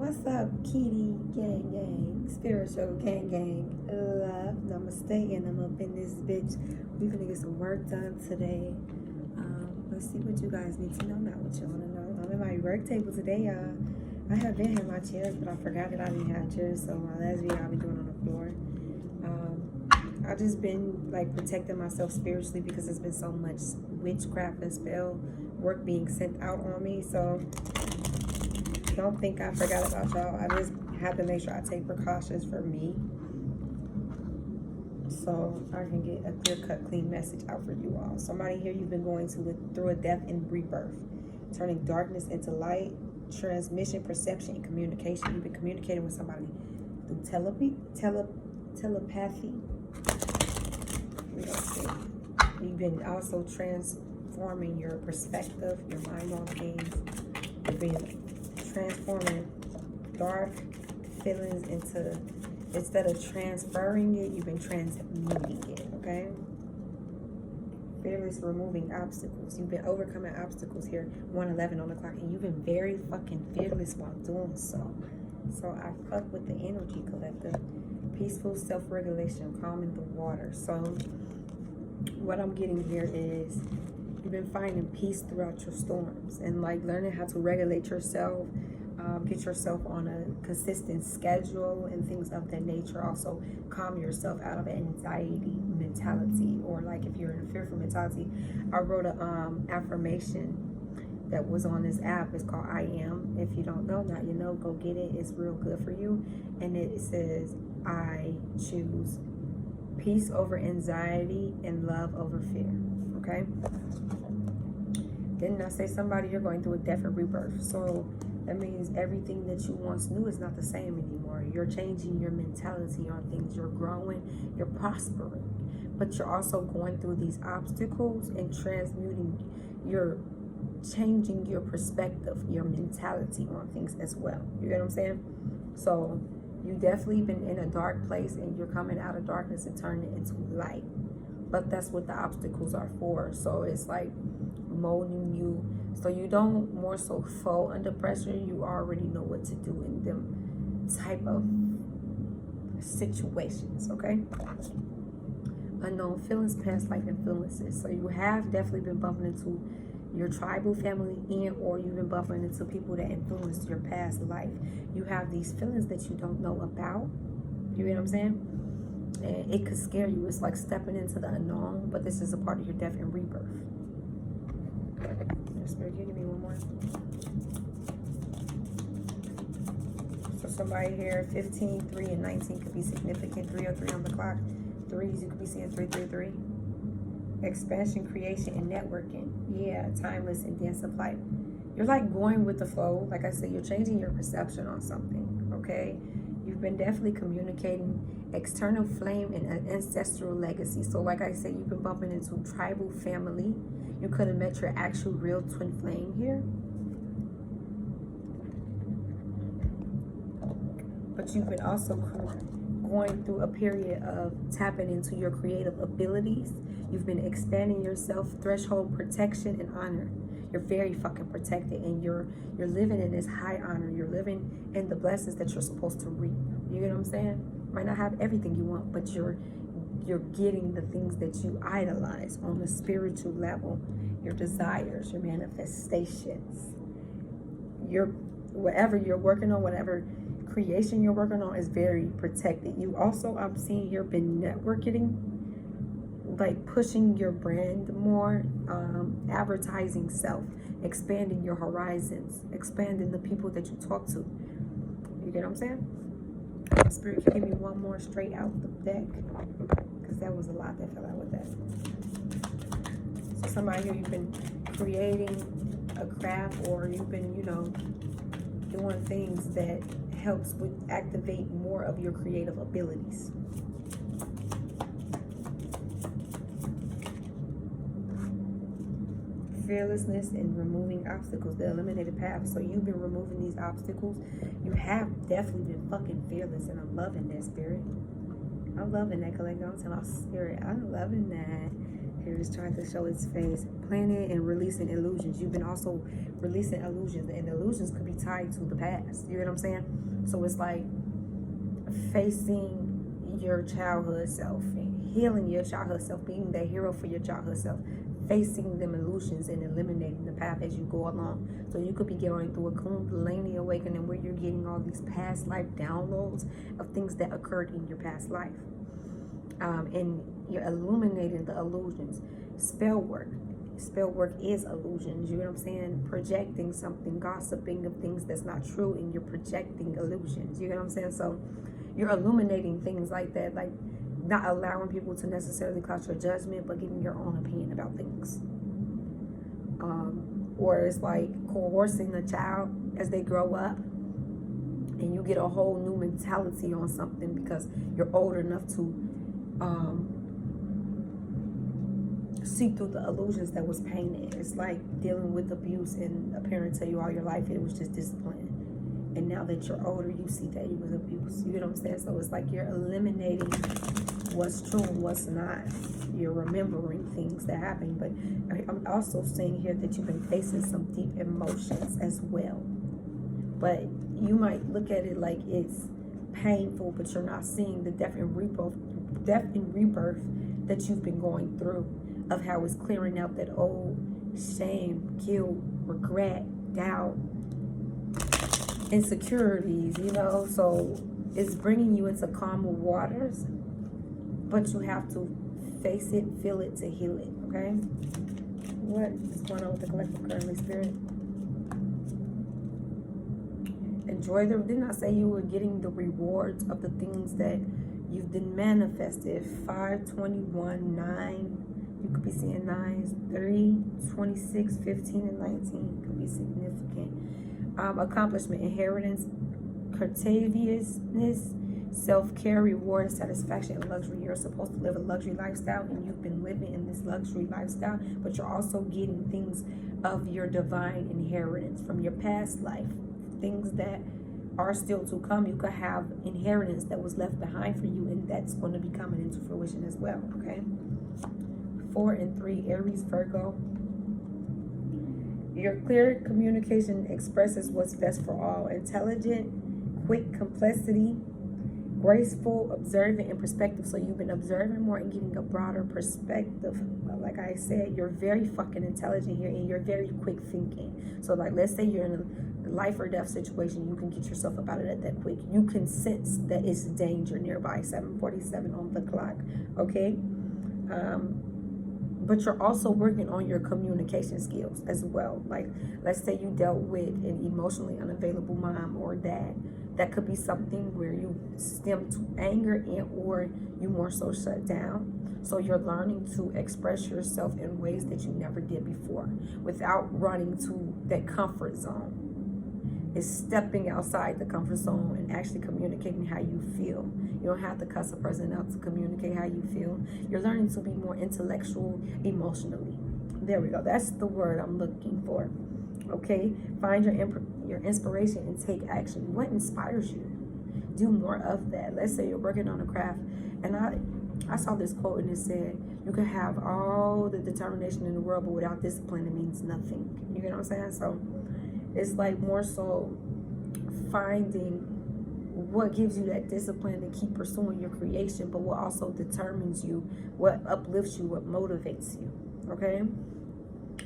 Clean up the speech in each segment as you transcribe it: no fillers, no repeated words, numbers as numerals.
What's up, Keety gang, spiritual gang, love, namaste, and I'm up in this bitch. We gonna get some work done today. Let's see what you guys need to know, not what you wanna know. I'm at my work table today, y'all. I have been in my chairs, but I forgot that I didn't have chairs, so my last video I'll be doing on the floor. I just been like protecting myself spiritually because there's been so much witchcraft and spell work being sent out on me, so don't think I forgot about y'all. I just have to make sure I take precautions for me so I can get a clear-cut, clean message out for you all. Somebody here, you've been going through a death and rebirth, turning darkness into light, transmission, perception, and communication. You've been communicating with somebody through telepathy. We don't see. You've been also transforming your perspective, your mind on things. You've been transforming dark feelings into, instead of transferring it, you've been transmuting it, okay? Fearless, removing obstacles. You've been overcoming obstacles here, 1:11 on the clock, and you've been very fucking fearless while doing so. So I fuck with the energy, collective. Peaceful self-regulation, calming the water. So what I'm getting here is you've been finding peace throughout your storms and like learning how to regulate yourself, get yourself on a consistent schedule and things of that nature. Also calm yourself out of anxiety mentality, or like if you're in a fearful mentality. I wrote a affirmation that was on this app. It's called I Am. If you don't know, now you know, go get it. It's real good for you. And it says, I choose peace over anxiety and love over fear. Okay? Didn't I say somebody, you're going through a death and rebirth? So that means everything that you once knew is not the same anymore. You're changing your mentality on things. You're growing. You're prospering. But you're also going through these obstacles and transmuting. You're changing your perspective, your mentality on things as well. You get what I'm saying? So you definitely been in a dark place and you're coming out of darkness and turning it into light. But that's what the obstacles are for. So it's like molding you so you don't more so fall under pressure. You already know what to do in them type of situations, okay? Unknown feelings, past life influences. So you have definitely been bumping into your tribal family, and or you've been bumping into people that influenced your past life. You have these feelings that you don't know about. You get what I'm saying? And it could scare you. It's like stepping into the unknown, but this is a part of your death and rebirth. Spirit, give me one more. So somebody here, 15, 3, and 19 could be significant. 303 on the clock. Threes, you could be seeing 333. Expansion, creation, and networking. Yeah, timeless and dance of life. You're like going with the flow. Like I said, you're changing your perception on something, okay? You've been definitely communicating external flame and an ancestral legacy. So like I said, you've been bumping into tribal family. You could have met your actual real twin flame here. But you've been also going through a period of tapping into your creative abilities. You've been expanding yourself, threshold protection and honor. You're very fucking protected, and you're living in this high honor. You're living in the blessings that you're supposed to reap. You get what I'm saying? Might not have everything you want, but you're getting the things that you idolize on the spiritual level. Your desires, your manifestations. Whatever you're working on, whatever creation you're working on is very protected. You also, I'm seeing here, been networking, like pushing your brand more, advertising self, expanding your horizons, expanding the people that you talk to. You get what I'm saying? Spirit, give me one more straight out the deck, because that was a lot that fell out with that. So somebody here, you've been creating a craft, or you've been, you know, doing things that helps with activate more of your creative abilities. Fearlessness and removing obstacles, the eliminated path. So you've been removing these obstacles. You have definitely been fucking fearless, and I'm loving that, Spirit. I'm loving that, collective. I'm telling my spirit, I'm loving that. Here it's trying to show its face. Planning and releasing illusions. You've been also releasing illusions, and illusions could be tied to the past. You know what I'm saying? So it's like facing your childhood self and healing your childhood self, being the hero for your childhood self, facing them illusions and eliminating the path as you go along. So you could be going through a Kundalini awakening where you're getting all these past life downloads of things that occurred in your past life. And you're illuminating the illusions. Spell work is illusions. You know what I'm saying? Projecting something, gossiping of things that's not true, and you're projecting illusions. You know what I'm saying? So you're illuminating things like that, like not allowing people to necessarily cloud your judgment, but giving your own opinion about things. Or it's like coercing a child as they grow up, and you get a whole new mentality on something because you're old enough to see through the illusions that was painted. It's like dealing with abuse, and a parent tell you all your life it was just discipline, and now that you're older you see that it was abuse. You know what I'm saying? So it's like you're eliminating what's true and what's not. You're remembering things that happened. But I'm also seeing here that you've been facing some deep emotions as well, but you might look at it like it's painful, but you're not seeing the death and rebirth that you've been going through, of how it's clearing out that old shame, guilt, regret, doubt, insecurities, you know. So it's bringing you into calmer waters, but you have to face it, feel it to heal it, okay? What is going on with the collective currently, Spirit? Enjoy the, didn't I say you were getting the rewards of the things that you've been manifested? 5, 21, 9. You could be seeing 9s, 3, 26, 15, and 19 could be significant. Accomplishment, inheritance, courteousness, self-care, reward, satisfaction, and luxury. You're supposed to live a luxury lifestyle, and you've been living in this luxury lifestyle, but you're also getting things of your divine inheritance from your past life, things that are still to come. You could have inheritance that was left behind for you, and that's going to be coming into fruition as well, okay? 4 and 3, Aries, Virgo. Your clear communication expresses what's best for all. Intelligent, quick, complexity, graceful, observant, and perspective. So you've been observing more and getting a broader perspective. Like I said, you're very fucking intelligent here, and you're very quick thinking. So like, let's say you're in a life or death situation, you can get yourself up out of that quick. You can sense that it's danger nearby. 7:47 on the clock, okay? But you're also working on your communication skills as well. Like, let's say you dealt with an emotionally unavailable mom or dad. That could be something where you stem to anger, and or you more so shut down. So you're learning to express yourself in ways that you never did before without running to that comfort zone. It's stepping outside the comfort zone and actually communicating how you feel. You don't have to cuss a person out to communicate how you feel. You're learning to be more intellectual emotionally. There we go. That's the word I'm looking for. Okay? Find your inspiration and take action. What inspires you? Do more of that. Let's say you're working on a craft, and I saw this quote, and it said, you can have all the determination in the world, but without discipline, it means nothing. You get what I'm saying? So it's like more so finding what gives you that discipline to keep pursuing your creation, but what also determines you, what uplifts you, what motivates you, okay?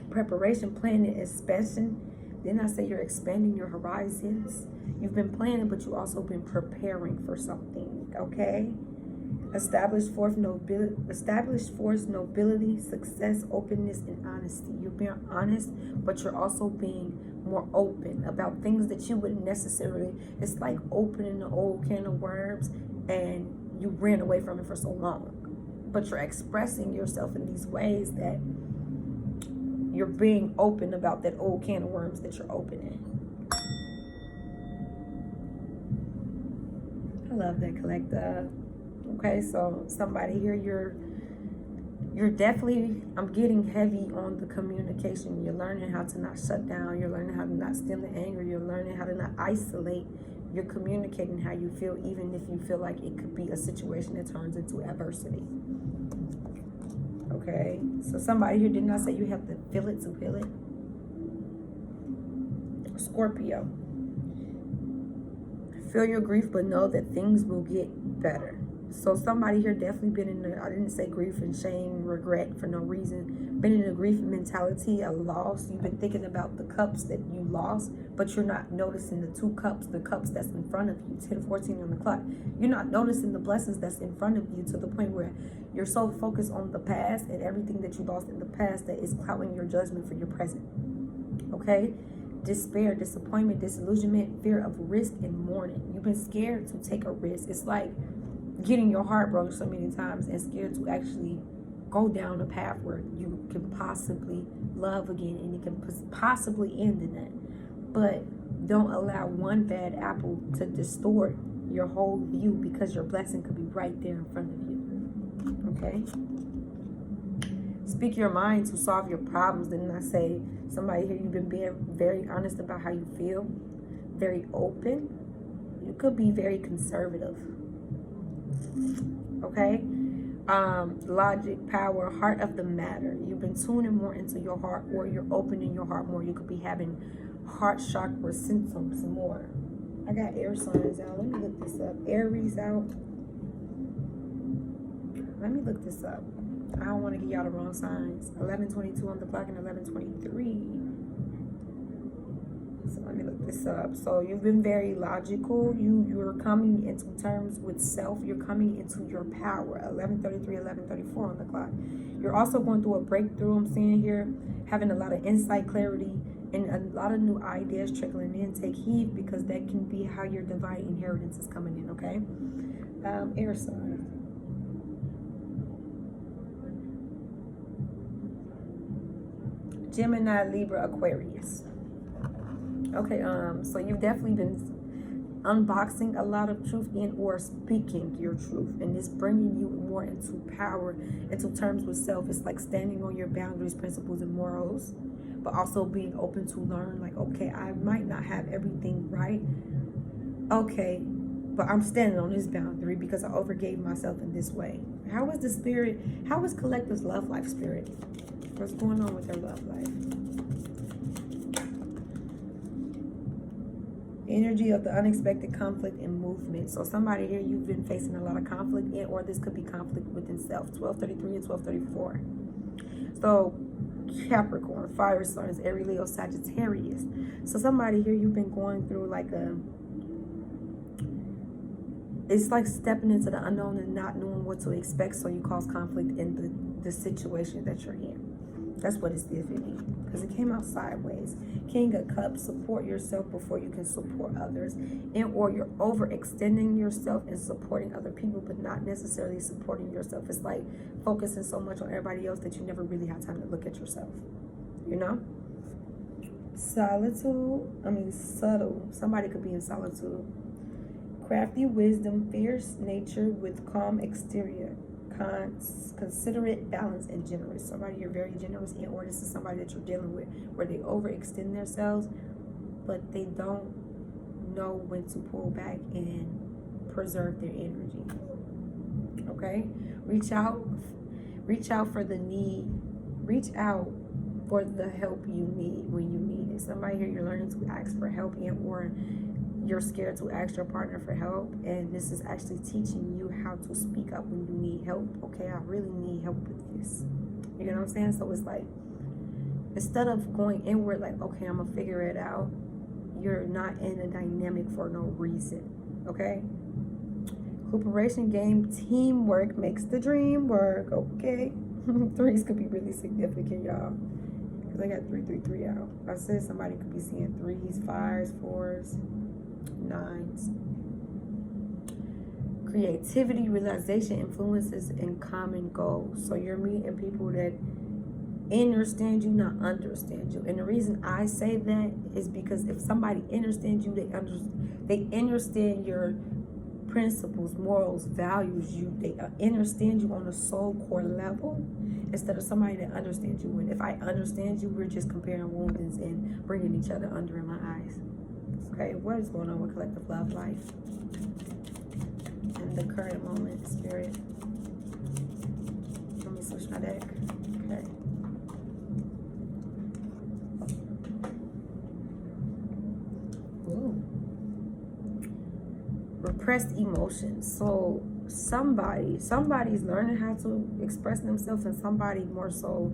Preparation, planning, expansion. Then I say you're expanding your horizons. You've been planning, but you've also been preparing for something, okay? Establish force nobility, success, openness, and honesty. You're being honest, but you're also being more open about things that you wouldn't necessarily. It's like opening an old can of worms, and you ran away from it for so long. But you're expressing yourself in these ways that you're being open about that old can of worms that you're opening. I love that, collective. Okay, so somebody here, you're definitely, I'm getting heavy on the communication. You're learning how to not shut down. You're learning how to not stem the anger. You're learning how to not isolate. You're communicating how you feel, even if you feel like it could be a situation that turns into adversity. Okay. Okay, so somebody here did not say you have to feel it to heal it. Scorpio. Feel your grief, but know that things will get better. So somebody here definitely been in the, I didn't say grief and shame, regret for no reason. Been in a grief mentality, a loss. You've been thinking about the cups that you lost, but you're not noticing the two cups, the cups that's in front of you, 10:14 on the clock. You're not noticing the blessings that's in front of you, to the point where you're so focused on the past and everything that you lost in the past that is clouding your judgment for your present. Okay? Despair, disappointment, disillusionment, fear of risk, and mourning. You've been scared to take a risk. It's like getting your heart broken so many times and scared to actually go down a path where you can possibly love again and it can possibly end in that. But don't allow one bad apple to distort your whole view, because your blessing could be right there in front of you. Okay? Speak your mind to solve your problems. Didn't I say somebody here, you've been being very honest about how you feel, very open. You could be very conservative. Okay? Logic, power, heart of the matter. You've been tuning more into your heart, or you're opening your heart more. You could be having heart chakra symptoms more. I got air signs out. Let me look this up. Aries out. Let me look this up. I don't want to give y'all the wrong signs. 11:22 on the clock and 11:23. So let me look this up. So you've been very logical. You're coming into terms with self. You're coming into your power. 11:33, 11:34 on the clock. You're also going through a breakthrough, I'm seeing here. Having a lot of insight, clarity, and a lot of new ideas trickling in. Take heed, because that can be how your divine inheritance is coming in, okay? Air sign. Gemini, Libra, Aquarius. Okay, so you've definitely been unboxing a lot of truth and or speaking your truth, and it's bringing you more into power, into terms with self. It's like standing on your boundaries, principles, and morals, but also being open to learn. Like, okay, I might not have everything right, okay, but I'm standing on this boundary because I overgave myself in this way. How is the spirit, how is Collective's love life, spirit? What's going on with their love life? Energy of the unexpected conflict and movement. So somebody here, you've been facing a lot of conflict, and or this could be conflict within self. 12:33 and 12:34. So Capricorn, fire signs, Aries, Leo, Sagittarius. So somebody here, you've been going through like it's like stepping into the unknown and not knowing what to expect, so you cause conflict in the situation that you're in. That's what it's giving, because it came out sideways. King of Cups, support yourself before you can support others, and or you're overextending yourself and supporting other people, but not necessarily supporting yourself. It's like focusing so much on everybody else that you never really have time to look at yourself, you know? Subtle. Somebody could be in solitude. Crafty wisdom, fierce nature with calm exterior. Considerate, balanced, and generous. Somebody you're very generous in, or this is somebody that you're dealing with where they overextend themselves, but they don't know when to pull back and preserve their energy. Okay? Reach out for the need. Reach out for the help you need when you need it. Somebody here, you're learning to ask for help, and or you're scared to ask your partner for help, and this is actually teaching you how to speak up when you need help. Okay, I really need help with this. You know what I'm saying? So it's like, instead of going inward like, okay, I'm gonna figure it out, you're not in a dynamic for no reason. Okay? Cooperation game, teamwork makes the dream work. Okay? Threes could be really significant, y'all, because I got 333 out. I said somebody could be seeing 3s, 5s, 4s, 9s. Creativity, realization, influences, and common goals. So you're meeting people that understand you, not understand you. And the reason I say that is because if somebody understands you, they understand your principles, morals, values. They understand you on a soul core level, instead of somebody that understands you. And if I understand you, we're just comparing wounds and bringing each other under in my eyes. Okay, what is going on with collective love life in the current moment, spirit? me switch my deck. Okay. Ooh. Repressed emotions. So somebody's learning how to express themselves, and somebody more so,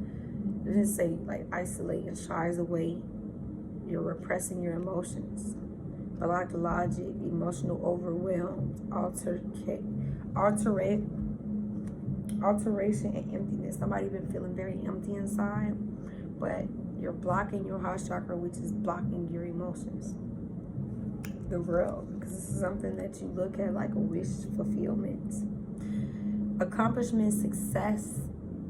let's say, like, isolate and shies away. You're repressing your emotions. Blocked logic, emotional overwhelmed, alteration and emptiness. Somebody been feeling very empty inside, but you're blocking your heart chakra, which is blocking your emotions. The real, because this is something that you look at like a wish fulfillment. Accomplishment, success,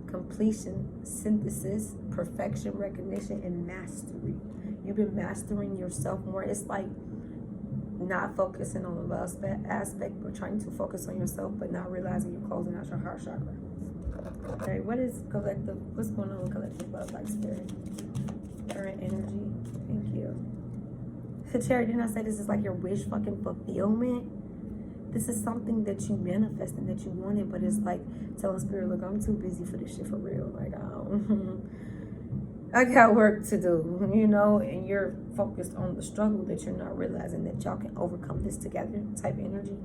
completion, synthesis, perfection, recognition, and mastery. You've been mastering yourself more. It's like not focusing on the love aspect, but trying to focus on yourself, but not realizing you're closing out your heart chakra. Okay, what is collective? What's going on with collective love, like spirit? Current energy. Thank you. Cherry, didn't I say this is like your wish fucking fulfillment? This is something that you manifest and that you wanted, but it's like telling spirit, look, I'm too busy for this shit for real. Like, I got work to do, you know, and you're focused on the struggle that you're not realizing that y'all can overcome this together type energy.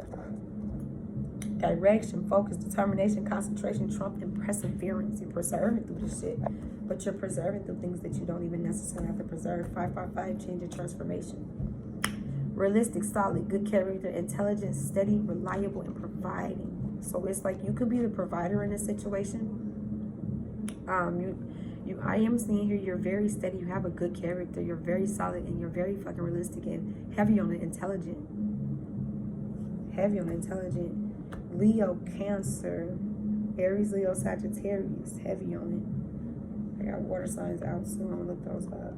Direction, focus, determination, concentration, trump, and perseverance. You're preserving through this shit, but you're preserving through things that you don't even necessarily have to preserve. 555, change and transformation. Realistic, solid, good character, intelligent, steady, reliable, and providing. So it's like you could be the provider in a situation. I am seeing here you're very steady, you have a good character, you're very solid, and you're very fucking realistic and heavy on the intelligent. Heavy on the intelligent. Leo, Cancer, Aries, Leo, Sagittarius, heavy on it. I got water signs out, so I'm gonna look those up.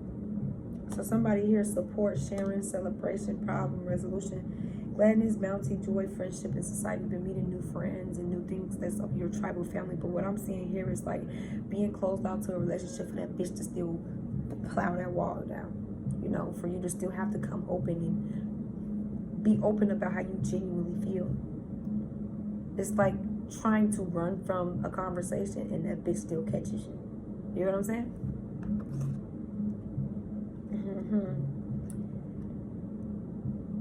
So somebody here, support, sharing, celebration, problem, resolution, gladness, bounty, joy, friendship, and society. You've been meeting new friends and new things that's of your tribal family. But what I'm seeing here is like being closed out to a relationship for that bitch to still plow that wall down. You know, for you to still have to come open and be open about how you genuinely feel. It's like trying to run from a conversation and that bitch still catches you. You know what I'm saying?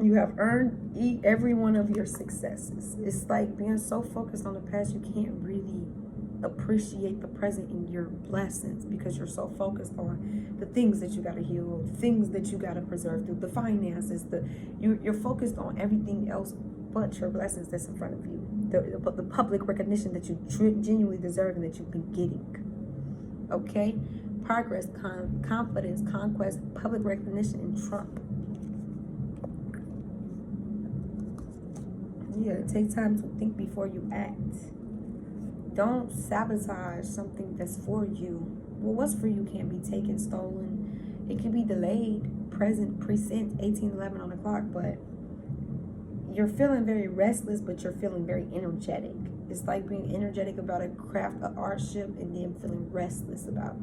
You have earned every one of your successes. It's like being so focused on the past, you can't really appreciate the present in your blessings because you're so focused on the things that you got to heal, the things that you got to preserve through, the finances, you're focused on everything else but your blessings that's in front of you. The public recognition that you genuinely deserve and that you've been getting. Okay? Progress, confidence, conquest, public recognition, and trump. Yeah, take time to think before you act. Don't sabotage something that's for you. Well, what's for you can't be taken, stolen. It can be delayed, present, present, 1811 on the clock, but you're feeling very restless, but you're feeling very energetic. It's like being energetic about a craft, an artship, and then feeling restless about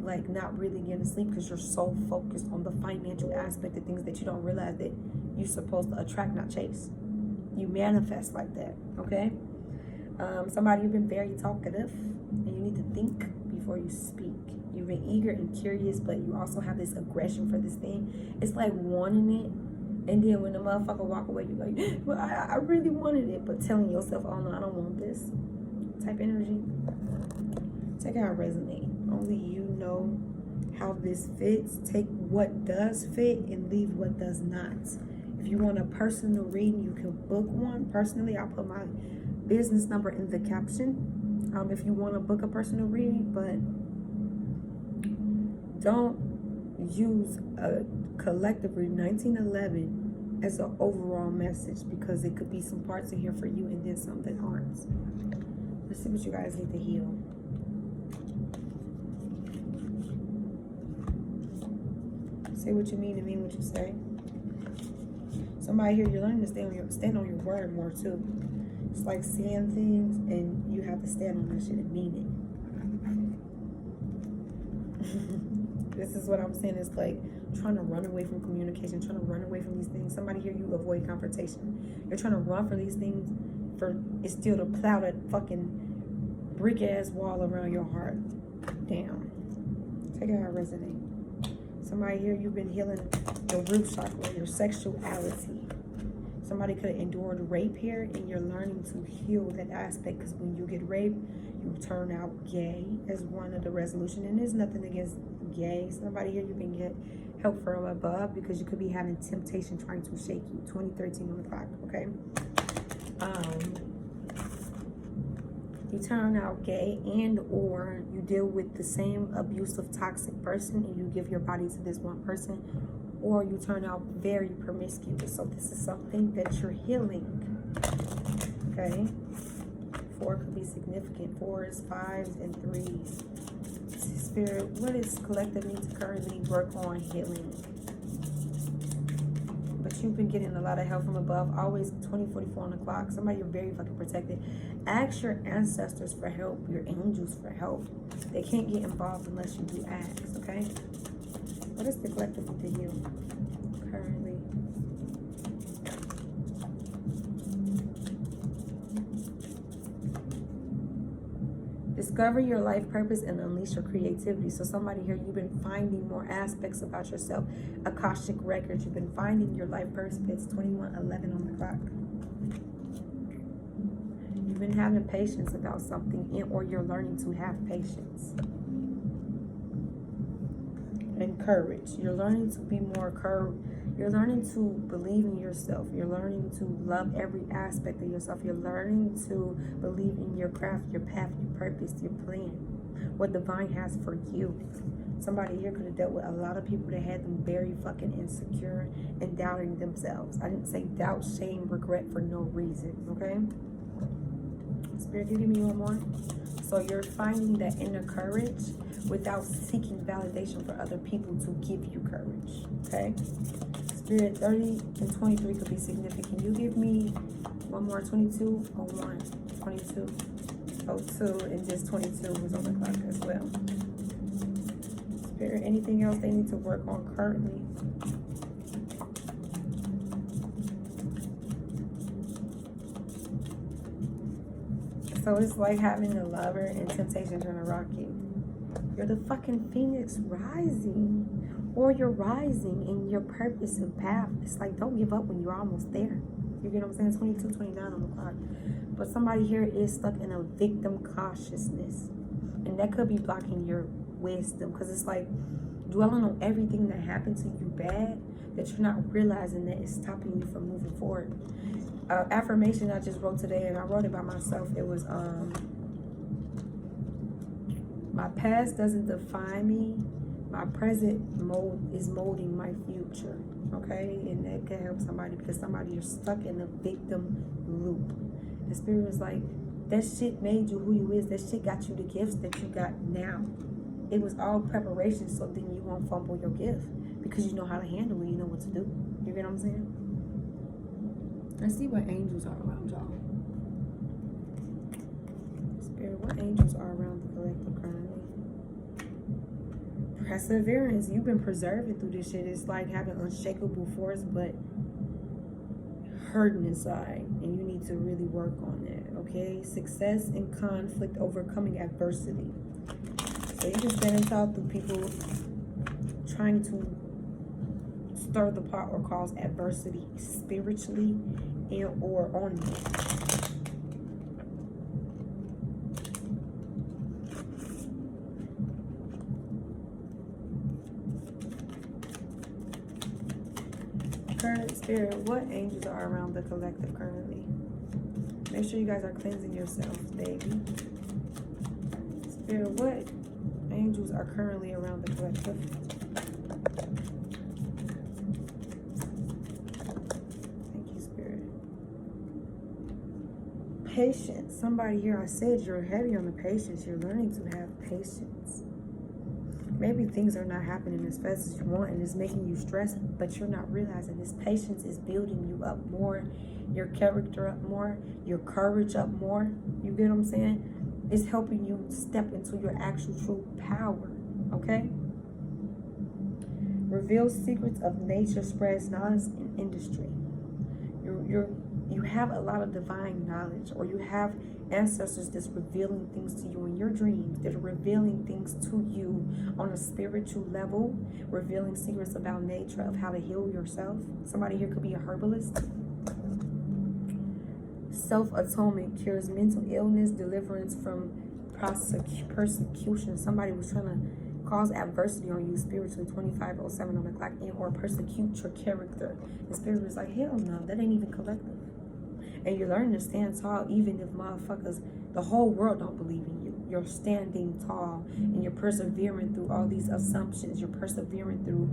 like not really getting sleep because you're so focused on the financial aspect of things that you don't realize that you're supposed to attract, not chase. You manifest like that, okay? Somebody, you've been very talkative and you need to think before you speak. You've been eager and curious, but you also have this aggression for this thing. It's like wanting it, and then when the motherfucker walk away, you're like, well, I really wanted it, but telling yourself, oh no, I don't want this type energy. Take how it resonates. Only you know how this fits. Take what does fit and leave what does not. If you want a personal reading, you can book one. Personally, I'll put my business number in the caption. If you want to book a personal reading, but don't use a collective reading 1911 as an overall message because it could be some parts in here for you and then some that aren't. Let's see what you guys need to heal. Say what you mean and mean what you say. Somebody here, you're learning to stand on your word more too. It's like saying things and you have to stand on that shit and mean it. This is what I'm saying. It's like trying to run away from communication, trying to run away from these things. Somebody here, you avoid confrontation. You're trying to run for these things for it's still to plow that fucking brick ass wall around your heart. Damn. Take it how it resonates. Somebody here, you've been healing your root chakra, your sexuality. Somebody could have endured rape here, and you're learning to heal that aspect, because when you get raped, you turn out gay as one of the resolution. And there's nothing against gay. Somebody here, you can get help from above, because you could be having temptation trying to shake you. 2013 on the clock, okay? You turn out gay, and or you deal with the same abusive, toxic person, and you give your body to this one person, or you turn out very promiscuous. So this is something that you're healing, okay? 4 could be significant. 4s, 5s, and 3s. Spirit, what is collective need to currently work on healing? But you've been getting a lot of help from above. Always 2044 on the clock. Somebody you're very fucking protected. Ask your ancestors for help, your angels for help. They can't get involved unless you do ask, okay? What is the collective need to heal currently? Discover your life purpose and unleash your creativity. So somebody here, you've been finding more aspects about yourself. Akashic records, you've been finding your life purpose. 2111 on the clock. You've been having patience about something, or you're learning to have patience. And courage. You're learning to be more courage. You're learning to believe in yourself. You're learning to love every aspect of yourself. You're learning to believe in your craft, your path, your purpose, your plan, what divine has for you. Somebody here could have dealt with a lot of people that had them very fucking insecure and doubting themselves. I didn't say doubt, shame, regret for no reason, okay? Spirit, you give me one more. So you're finding that inner courage without seeking validation for other people to give you courage, okay? Spirit, 30 and 23 could be significant. You give me one more, 22 or 1? 22, 02, and just 22 was on the clock as well. Spirit, anything else they need to work on currently? So it's like having a lover and temptation trying to rock you. You're the fucking phoenix rising, or you're rising in your purpose and path. It's like, don't give up when you're almost there. You get what I'm saying? 22, 29 on the clock. But somebody here is stuck in a victim consciousness, and that could be blocking your wisdom, because it's like dwelling on everything that happened to you bad, that you're not realizing that it's stopping you from moving forward. Affirmation I just wrote today, and I wrote it by myself. It was my past doesn't define me. My present is molding my future. Okay? And that can help somebody, because somebody is stuck in a victim loop. The spirit was like, that shit made you who you is. That shit got you the gifts that you got now. It was all preparation, so then you won't fumble your gift, because you know how to handle it. You know what to do. You get what I'm saying? Let's see what angels are around y'all. Spirit, what angels are around the collective currently? Perseverance. You've been preserving through this shit. It's like having unshakable force, but hurting inside, and you need to really work on that, okay? Success in conflict, overcoming adversity. So you can stand and talk through people trying to stir the pot or cause adversity spiritually and or on you. Current spirit, what angels are around the collective currently? Make sure you guys are cleansing yourselves, baby. Spirit, what angels are currently around the collective? Patience. Somebody here, I said you're heavy on the patience. You're learning to have patience. Maybe things are not happening as fast as you want, and it's making you stressed, but you're not realizing this patience is building you up more, your character up more, your courage up more. You get what I'm saying? It's helping you step into your actual true power, okay? Reveal secrets of nature, spreads knowledge in industry. You're you have a lot of divine knowledge, or you have ancestors that's revealing things to you in your dreams. They're revealing things to you on a spiritual level, revealing secrets about nature, of how to heal yourself. Somebody here could be a herbalist. Self-atonement cures mental illness, deliverance from persecution. Somebody was trying to cause adversity on you spiritually, 2507 on the clock, and or persecute your character. The spirit was like, hell no, that ain't even collective. And you're learning to stand tall, even if motherfuckers, the whole world don't believe in you. You're standing tall, and you're persevering through all these assumptions. You're persevering through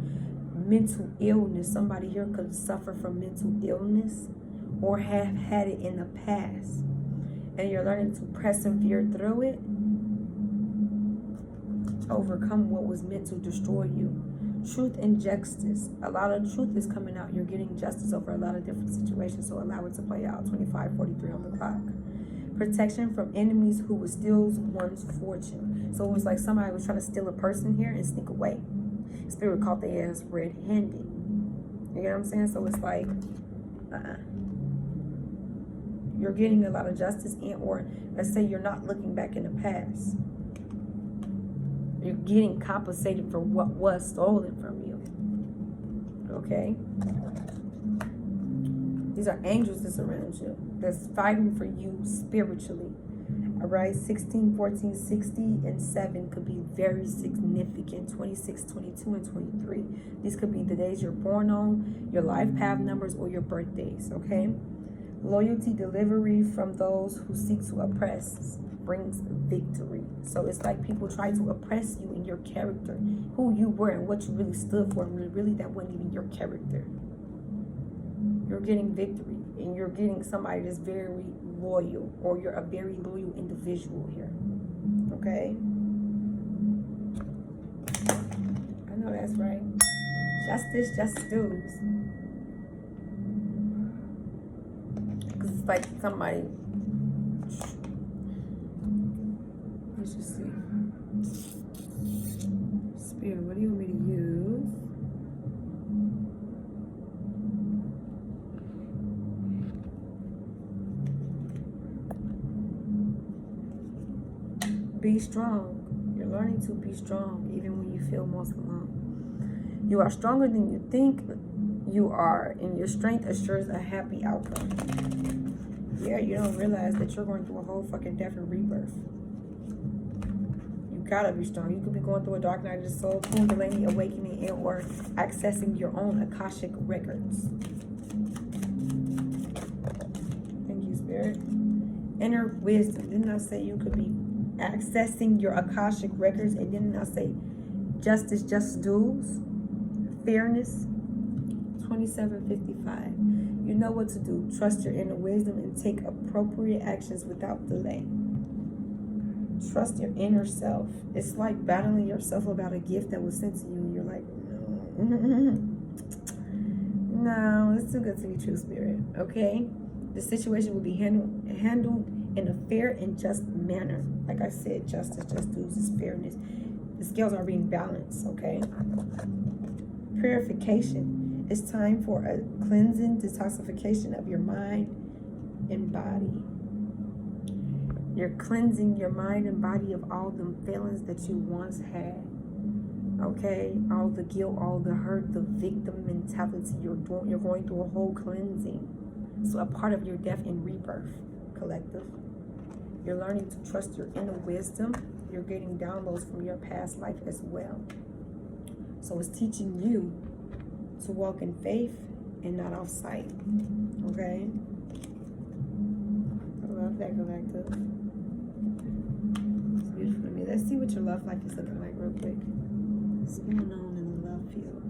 mental illness. Somebody here could suffer from mental illness or have had it in the past. And you're learning to persevere through it, overcome what was meant to destroy you. Truth and justice. A lot of truth is coming out. You're getting justice over a lot of different situations, so allow it to play out. 2543 on the clock. Protection from enemies who would steal one's fortune. So it was like somebody was trying to steal a person here and sneak away. Spirit caught their ass red-handed. You get what I'm saying? So it's like, you're getting a lot of justice, and or let's say you're not looking back in the past. You're getting compensated for what was stolen from you. Okay? These are angels that's around you, that's fighting for you spiritually. All right? 16, 14, 60, and 7 could be very significant. 26, 22, and 23. These could be the days you're born on, your life path numbers, or your birthdays. Okay? Loyalty, delivery from those who seek to oppress brings victory. So it's like people try to oppress you in your character, who you were and what you really stood for, and really that wasn't even your character. You're getting victory, and you're getting somebody that's very loyal, or you're a very loyal individual here. Okay? I know that's right. Justice, just dudes. Because it's like somebody... Let's just see. Spirit, what do you want me to use? Be strong. You're learning to be strong even when you feel most alone. You are stronger than you think you are, and your strength assures a happy outcome. Yeah, you don't realize that you're going through a whole fucking death and rebirth. Gotta be strong. You could be going through a dark night of the soul, Kundalini awakening, and or accessing your own Akashic records. Thank you, Spirit. Inner wisdom. Didn't I say you could be accessing your Akashic records? And didn't I say justice, just dues, fairness? 2755. You know what to do. Trust your inner wisdom and take appropriate actions without delay. Trust your inner self. It's like battling yourself about a gift that was sent to you, and you're like, no, it's too good to be true, Spirit. Okay? The situation will be handled in a fair and just manner. Like I said, justice, just dues, is fairness. The scales are being balanced, okay? Purification. It's time for a cleansing, detoxification of your mind and body. You're cleansing your mind and body of all the feelings that you once had. Okay? All the guilt, all the hurt, the victim mentality. You're going through a whole cleansing. So a part of your death and rebirth, collective. You're learning to trust your inner wisdom. You're getting downloads from your past life as well. So it's teaching you to walk in faith and not off sight. Okay? I love that, collective. It's beautiful to me. Let's see what your love life is looking like real quick. What's going on in the love field?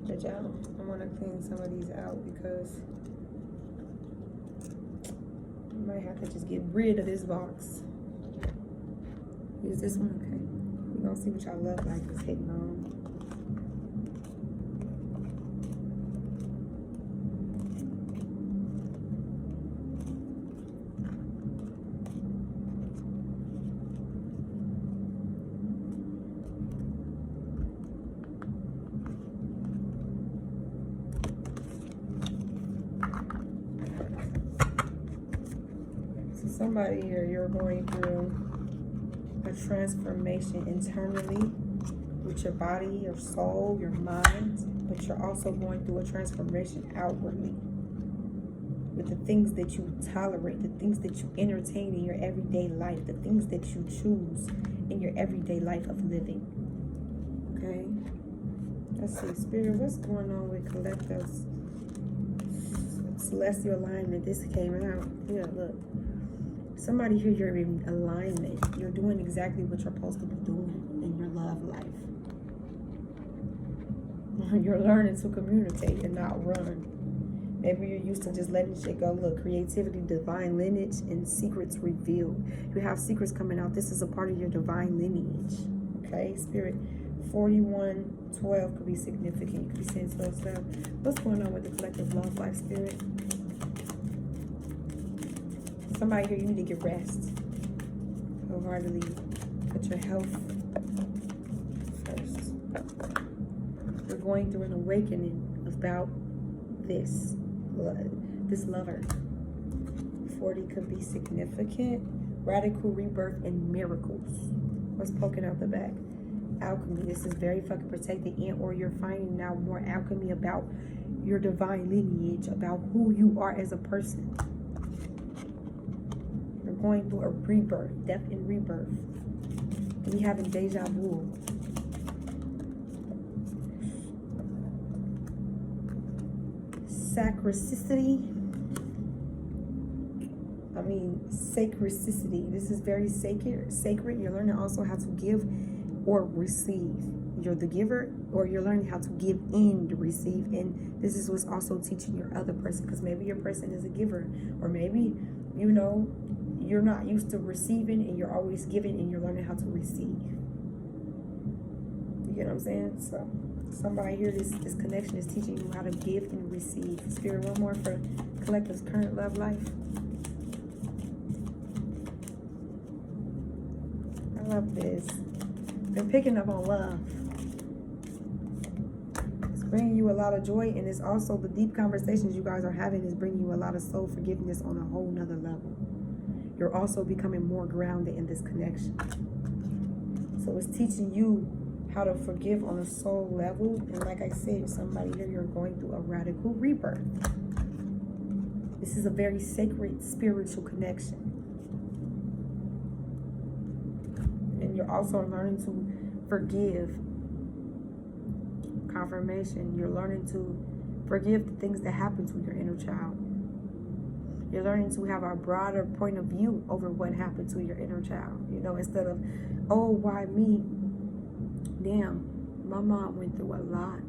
But y'all, I want to clean some of these out because I might have to just get rid of this box. Use this one, okay. We're gonna see what y'all love life is hitting on. Somebody here, you're going through a transformation internally with your body, your soul, your mind, but you're also going through a transformation outwardly with the things that you tolerate, the things that you entertain in your everyday life, the things that you choose in your everyday life of living. Okay? Let's see, Spirit, what's going on with collectives? Celestial alignment, this came out. Yeah, look. Somebody here, you're in alignment. You're doing exactly what you're supposed to be doing in your love life. You're learning to communicate and not run. Maybe you're used to just letting shit go. Look, creativity, divine lineage, and secrets revealed. You have secrets coming out. This is a part of your divine lineage. Okay, Spirit, 4112 could be significant. You could be saying to yourself, what's going on with the collective love life, Spirit? Somebody here, you need to get rest. Wholeheartedly, put your health first. We're going through an awakening about this lover. 40 could be significant. Radical rebirth and miracles. What's poking out the back? Alchemy. This is very fucking protected, and or you're finding now more alchemy about your divine lineage, about who you are as a person. You're going through a rebirth, death and rebirth. We having deja vu. Sacricity. Sacricity. This is very sacred. You're learning also how to give or receive. You're the giver, or you're learning how to give and receive. And this is what's also teaching your other person, because maybe your person is a giver, or maybe, you know, you're not used to receiving and you're always giving, and you're learning how to receive. You get what I'm saying? So somebody here, this connection is teaching you how to give and receive. Spirit, one more for collective's current love life. I love this. Been picking up on love. It's bringing you a lot of joy, and it's also the deep conversations you guys are having is bringing you a lot of soul forgiveness on a whole nother level. You're also becoming more grounded in this connection. So it's teaching you how to forgive on a soul level. And like I said, somebody here, you're going through a radical rebirth. This is a very sacred spiritual connection. And you're also learning to forgive. Confirmation. You're learning to forgive the things that happen to your inner child. You're learning to have a broader point of view over what happened to your inner child. You know, instead of, oh, why me? Damn, my mom went through a lot.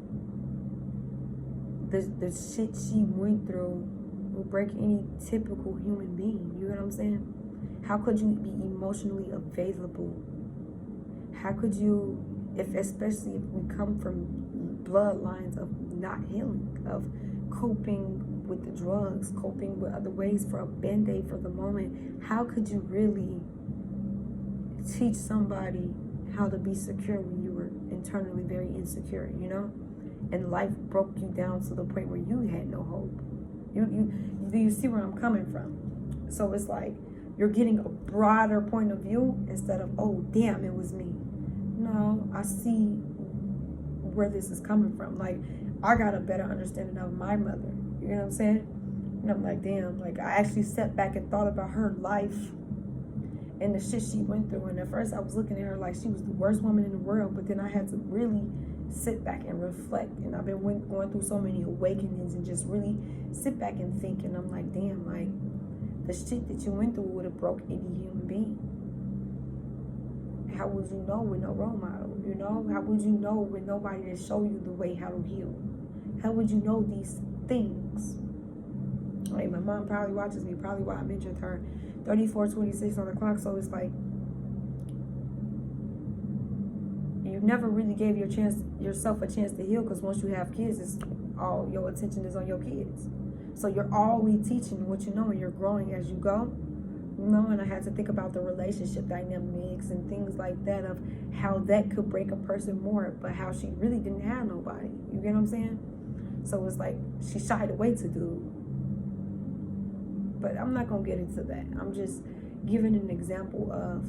The shit she went through will break any typical human being. You know what I'm saying? How could you be emotionally available? How could you, especially if we come from bloodlines of not healing, of coping with the drugs, coping with other ways for a band-aid for the moment, how could you really teach somebody how to be secure when you were internally very insecure, you know? And life broke you down to the point where you had no hope. Do you see where I'm coming from? So it's like you're getting a broader point of view instead of, oh, damn, it was me. No, I see where this is coming from. Like, I got a better understanding of my mother. You know what I'm saying? And I'm like, damn, like I actually sat back and thought about her life and the shit she went through. And at first I was looking at her like she was the worst woman in the world, but then I had to really sit back and reflect. And I've been going through so many awakenings and just really sit back and think. And I'm like, damn, like the shit that you went through would have broke any human being. How would you know with no role model? You know, how would you know with nobody to show you the way how to heal? How would you know these things? Like, my mom probably watches me, probably why I mentioned her. 34:26 on the clock. So it's like you never really gave yourself a chance to heal, because once you have kids, it's all your attention is on your kids. So you're always teaching what you know, and you're growing as you go. You know, and I had to think about the relationship dynamics and things like that, of how that could break a person more, but how she really didn't have nobody. You get what I'm saying? So it's like she shied away to do. But I'm not going to get into that. I'm just giving an example of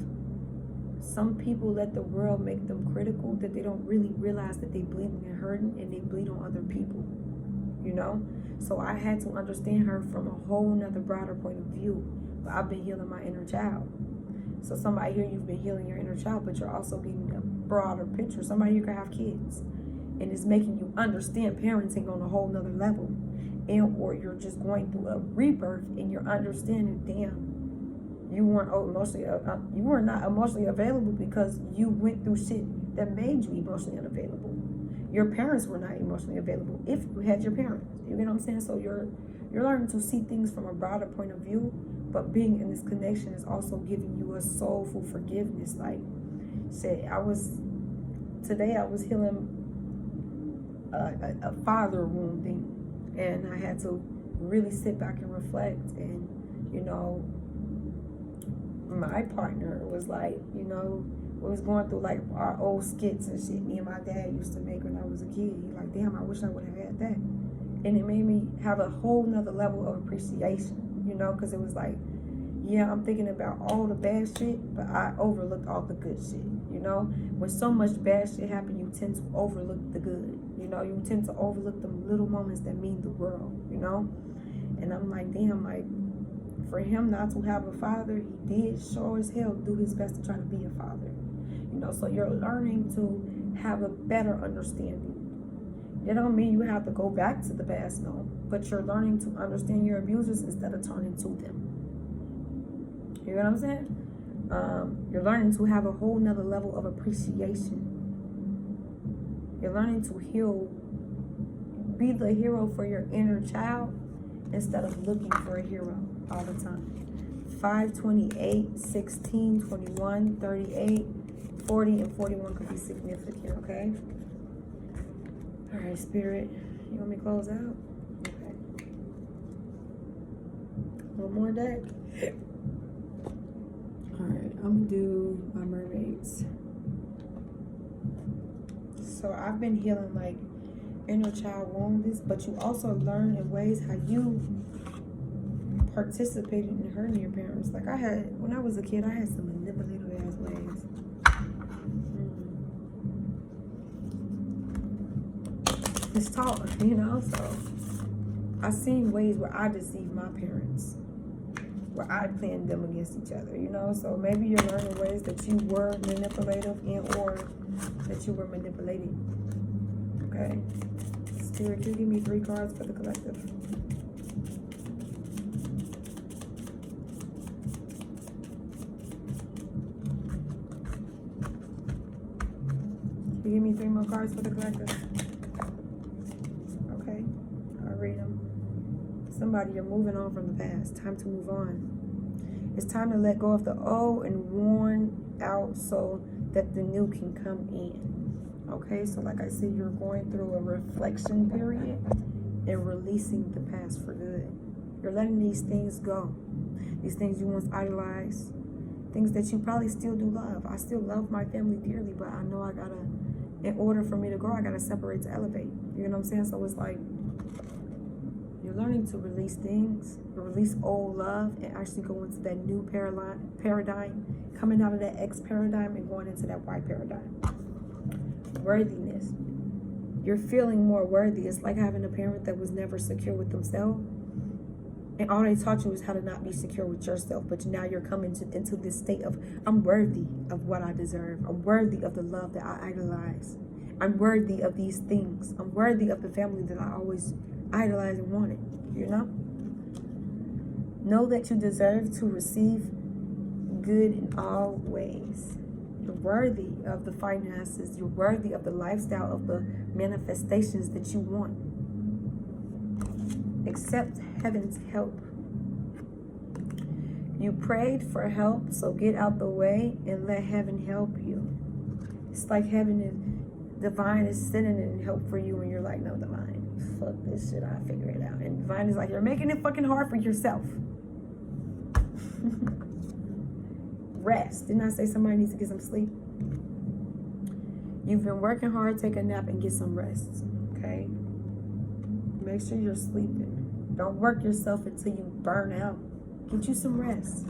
some people let the world make them critical, that they don't really realize that they bleeding and hurting, and they bleed on other people, you know? So I had to understand her from a whole nother broader point of view. But I've been healing my inner child. So somebody here, you've been healing your inner child, but you're also getting a broader picture. Somebody here can have kids, and it's making you understand parenting on a whole nother level. And or you're just going through a rebirth, and you're understanding, damn, you weren't not emotionally available because you went through shit that made you emotionally unavailable. Your parents were not emotionally available if you had your parents. You get what I'm saying? So you're learning to see things from a broader point of view, but being in this connection is also giving you a soulful forgiveness. Like, say, today I was healing a father wounding, and I had to really sit back and reflect. And, you know, my partner was like, you know, we was going through like our old skits and shit me and my dad used to make when I was a kid. He's like, damn, I wish I would have had that. And it made me have a whole nother level of appreciation, you know, because it was like, yeah, I'm thinking about all the bad shit, but I overlooked all the good shit, you know? When so much bad shit happens, you tend to overlook the good, you know? You tend to overlook the little moments that mean the world, you know? And I'm like, damn, like, for him not to have a father, he did sure as hell do his best to try to be a father, you know? So you're learning to have a better understanding. It don't mean you have to go back to the past, no, but you're learning to understand your abusers instead of turning to them. You know what I'm saying? You're learning to have a whole nother level of appreciation. You're learning to heal, be the hero for your inner child instead of looking for a hero all the time. 5, 28, 16, 21, 38, 40, and 41 could be significant, okay? All right, Spirit, you want me to close out? Okay. One more deck. All right, I'm gonna do my mermaids. So I've been healing like inner child wounds, but you also learn in ways how you participated in hurting your parents. Like when I was a kid, I had some manipulative ass ways. It's taught, you know, so I seen ways where I deceived my parents, where I planned them against each other, you know. So maybe you're learning ways that you were manipulative and or that you were manipulated. Okay. Spirit, can you give me 3 cards for the collective? Can you give me 3 more cards for the collective? Okay. I'll read them. Somebody, you're moving on from the past. Time to move on. It's time to let go of the old and worn out so that the new can come in. Okay, so like I said, you're going through a reflection period and releasing the past for good. You're letting these things go. These things you once idolized. Things that you probably still do love. I still love my family dearly, but I know I gotta, in order for me to grow, I gotta separate to elevate. You know what I'm saying? So it's like, you're learning to release things, release old love, and actually go into that new paradigm, coming out of that X paradigm and going into that Y paradigm. Worthiness. You're feeling more worthy. It's like having a parent that was never secure with themselves, and all they taught you is how to not be secure with yourself. But now you're coming into this state of, I'm worthy of what I deserve. I'm worthy of the love that I idolize. I'm worthy of these things. I'm worthy of the family that I always idolized and wanted, you know? Know that you deserve to receive good in all ways. You're worthy of the finances. You're worthy of the lifestyle, of the manifestations that you want. Accept heaven's help. You prayed for help, so get out the way and let heaven help you. It's like heaven and divine is sending in help for you, and you're like, no, divine, fuck this shit, I'll figure it out. And divine is like, you're making it fucking hard for yourself. Rest. Didn't I say somebody needs to get some sleep? You've been working hard, take a nap and get some rest, okay? Make sure you're sleeping. Don't work yourself until you burn out. Get you some rest.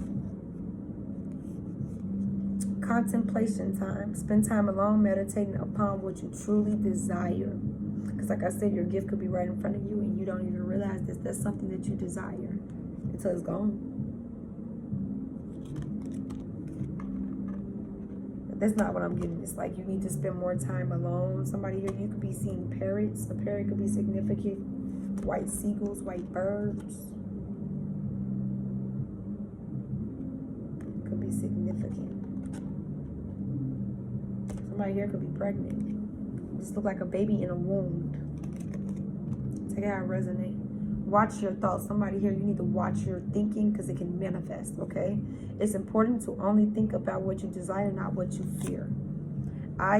contemplation time. Spend time alone meditating upon what you truly desire. Because like I said, your gift could be right in front of you and you don't even realize this. That's something that you desire until it's gone. But that's not what I'm getting. It's like you need to spend more time alone. Somebody here, you could be seeing parrots. A parrot could be significant. White seagulls, white birds. Could be significant. Somebody here could be pregnant. Just look like a baby in a womb. Take it how it resonates. Watch your thoughts. Somebody here, you need to watch your thinking because it can manifest, okay? It's important to only think about what you desire, not what you fear.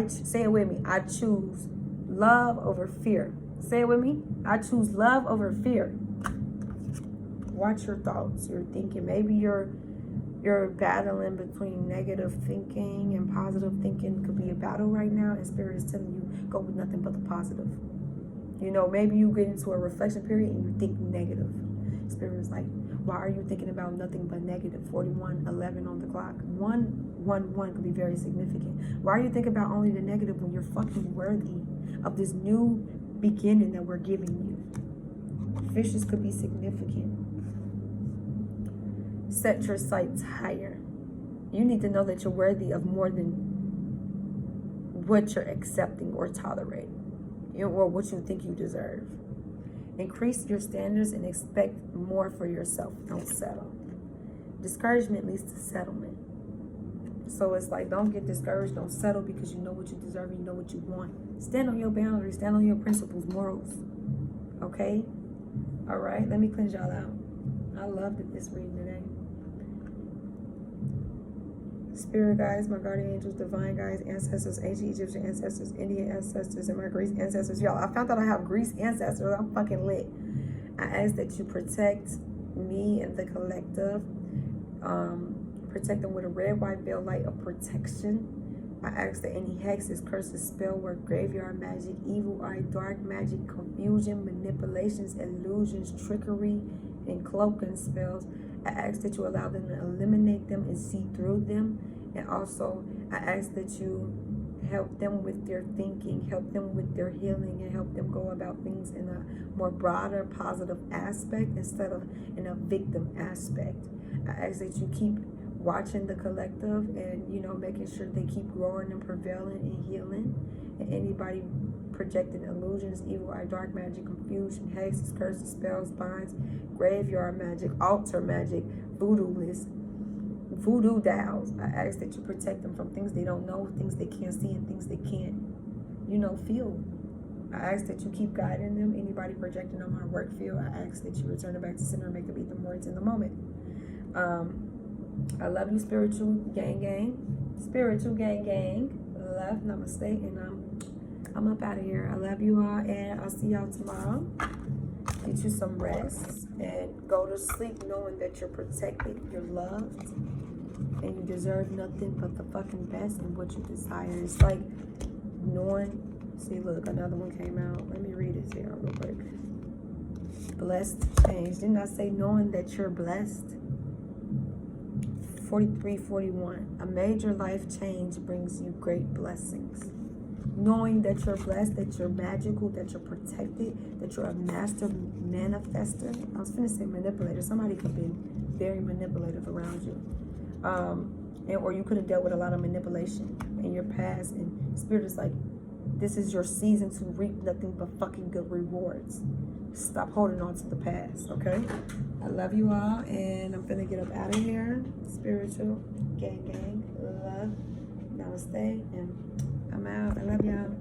Say it with me. I choose love over fear. Say it with me. I choose love over fear. Watch your thoughts, your thinking. Maybe you're battling between negative thinking and positive thinking. Could be a battle right now, and Spirit is telling you, go with nothing but the positive. You know, maybe you get into a reflection period and you think negative. Spirit is like, why are you thinking about nothing but negative? 41:11 on the clock. 111 could be very significant. Why are you thinking about only the negative when you're fucking worthy of this new beginning that we're giving you? Fishes could be significant. Set your sights higher. You need to know that you're worthy of more than what you're accepting or tolerating, or what you think you deserve. Increase your standards and expect more for yourself. Don't settle. Discouragement leads to settlement. So it's like, don't get discouraged. Don't settle because you know what you deserve and you know what you want. Stand on your boundaries. Stand on your principles, morals. Okay? All right. Let me cleanse y'all out. I loved this reading today. Spirit guides, my guardian angels, divine guides, ancestors, ancient Egyptian ancestors, Indian ancestors, and my Greece ancestors. Y'all, I found out I have Greece ancestors. I'm fucking lit. I ask that you protect me and the collective. Protect them with a red, white veil light of protection. I ask that any hexes, curses, spell work, graveyard magic, evil eye, dark magic, confusion, manipulations, illusions, trickery, and cloaking spells, I ask that you allow them to eliminate them and see through them. And also, I ask that you help them with their thinking, help them with their healing, and help them go about things in a more broader, positive aspect instead of in a victim aspect. I ask that you keep watching the collective and, you know, making sure they keep growing and prevailing and healing. And anybody projecting illusions, evil eye, dark magic, confusion, hexes, curses, spells, binds, graveyard magic, altar magic, voodoo list, voodoo dolls. I ask that you protect them from things they don't know, things they can't see, and things they can't, you know, feel. I ask that you keep guiding them. Anybody projecting on my work field, I ask that you return it back to center and make them beat the words in the moment. I love you, spiritual gang gang. Spiritual gang gang. Love, namaste, and I'm up out of here. I love you all, and I'll see y'all tomorrow. Get you some rest and go to sleep knowing that you're protected, you're loved, and you deserve nothing but the fucking best and what you desire. It's like knowing, see, look, another one came out. Let me read it to you real quick. Blessed change. Didn't I say knowing that you're blessed? 43:41. A major life change brings you great blessings. Knowing that you're blessed, that you're magical, that you're protected, that you're a master manifester. I was finna say manipulator. Somebody could be very manipulative around you. Or you could have dealt with a lot of manipulation in your past. And Spirit is like, this is your season to reap nothing but fucking good rewards. Stop holding on to the past, okay? I love you all, and I'm finna get up out of here. Spiritual gang gang, love, namaste, and I'm out. I love y'all.